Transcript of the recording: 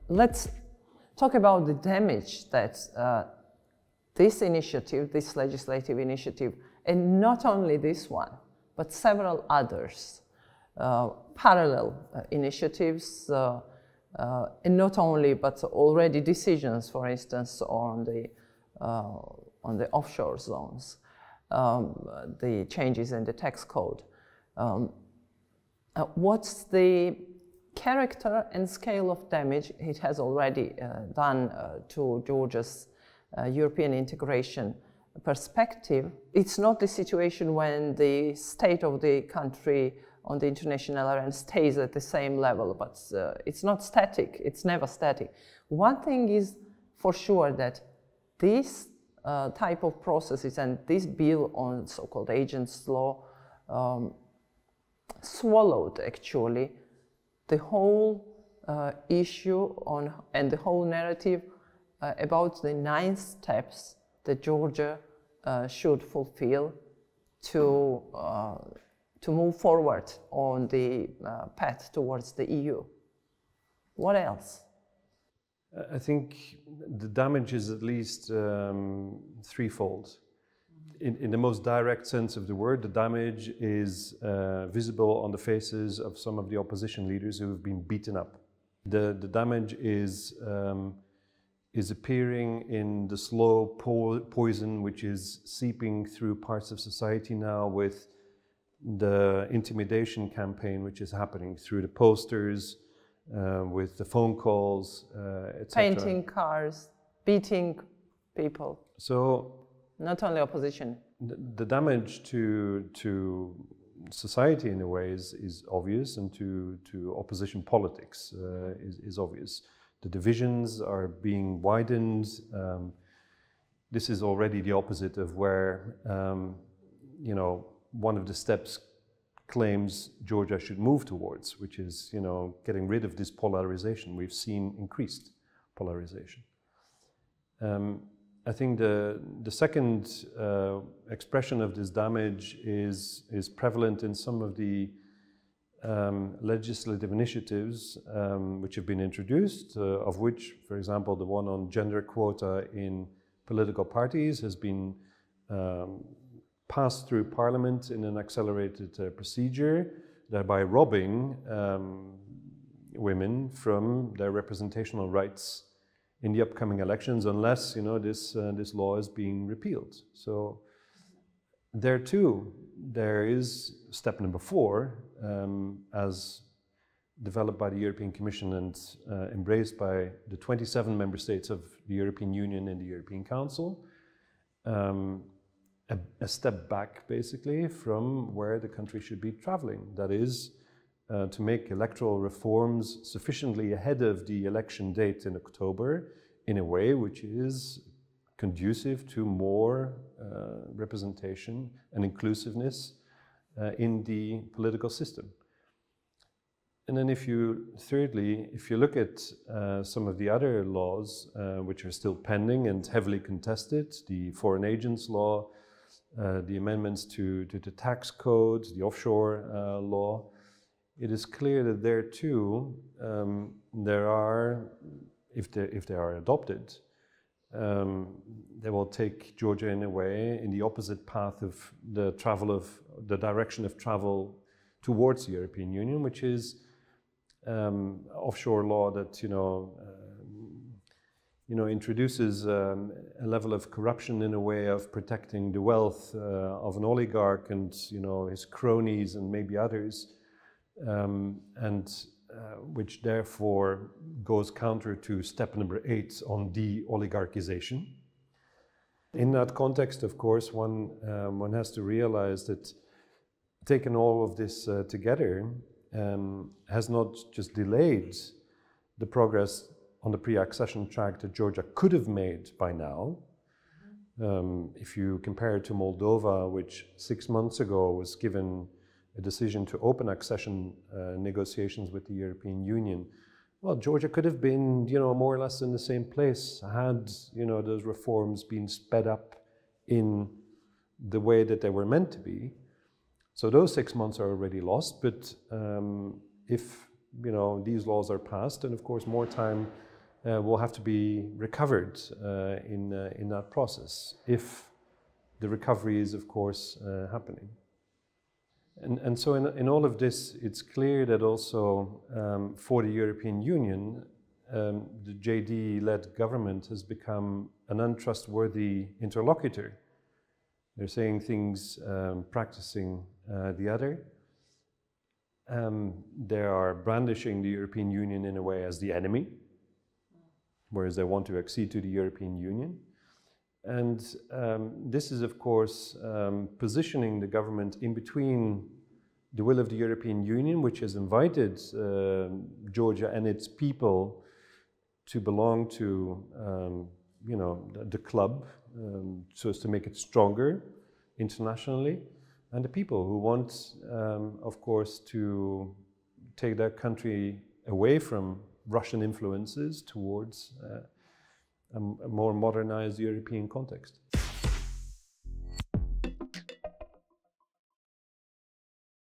Let's talk about the damage that this initiative, this legislative initiative, and not only this one, but several others, parallel initiatives, and not only, but already decisions, for instance, on the offshore zones, the changes in the tax code. What's the character and scale of damage it has already done to Georgia's European integration perspective? It's not the situation when the state of the country on the international arena stays at the same level, but it's not static, it's never static. One thing is for sure that this type of processes and this bill on so-called agents law swallowed actually the whole issue on and the whole narrative about the 9 steps that Georgia should fulfill to move forward on the path towards the EU. What else? I think the damage is at least threefold. In the most direct sense of the word, the damage is visible on the faces of some of the opposition leaders who have been beaten up. The damage is appearing in the slow poison which is seeping through parts of society now with the intimidation campaign which is happening through the posters, with the phone calls, etc. Painting cars, beating people. So not only opposition. The damage to society in a way is obvious, and to opposition politics is obvious. The divisions are being widened. This is already the opposite of where, you know, one of the steps claims Georgia should move towards, which is, you know, getting rid of this polarization. We've seen increased polarization. I think the second expression of this damage is prevalent in some of the legislative initiatives which have been introduced, of which, for example, the one on gender quota in political parties has been passed through Parliament in an accelerated procedure, thereby robbing women from their representational rights in the upcoming elections, unless, you know, this law is being repealed. So there too, there is step number 4, as developed by the European Commission and embraced by the 27 member states of the European Union and the European Council, a step back basically from where the country should be traveling. That is, to make electoral reforms sufficiently ahead of the election date in October in a way which is conducive to more representation and inclusiveness in the political system. And then thirdly, if you look at some of the other laws which are still pending and heavily contested, the foreign agents law, the amendments to the tax code, the offshore law, it is clear that there too, there are, if they are adopted, they will take Georgia in a way in the opposite path of the direction of travel towards the European Union, which is offshore law that introduces a level of corruption in a way of protecting the wealth of an oligarch and his cronies and maybe others, which therefore goes counter to step number 8 on de-oligarchization. In that context, of course, one has to realize that taking all of this together has not just delayed the progress on the pre-accession track that Georgia could have made by now. If you compare it to Moldova, which 6 months ago was given a decision to open accession negotiations with the European Union, well, Georgia could have been, more or less in the same place had, those reforms been sped up in the way that they were meant to be. So those 6 months are already lost, but if, these laws are passed, then of course more time will have to be recovered in that process, if the recovery is, of course, happening. And so in all of this, it's clear that also for the European Union, the JD-led government has become an untrustworthy interlocutor. They're saying things, practicing the other. They are brandishing the European Union in a way as the enemy, whereas they want to accede to the European Union. And this is, of course, positioning the government in between the will of the European Union, which has invited Georgia and its people to belong to, the club, so as to make it stronger internationally, and the people who want, of course, to take their country away from Russian influences towards a more modernized European context.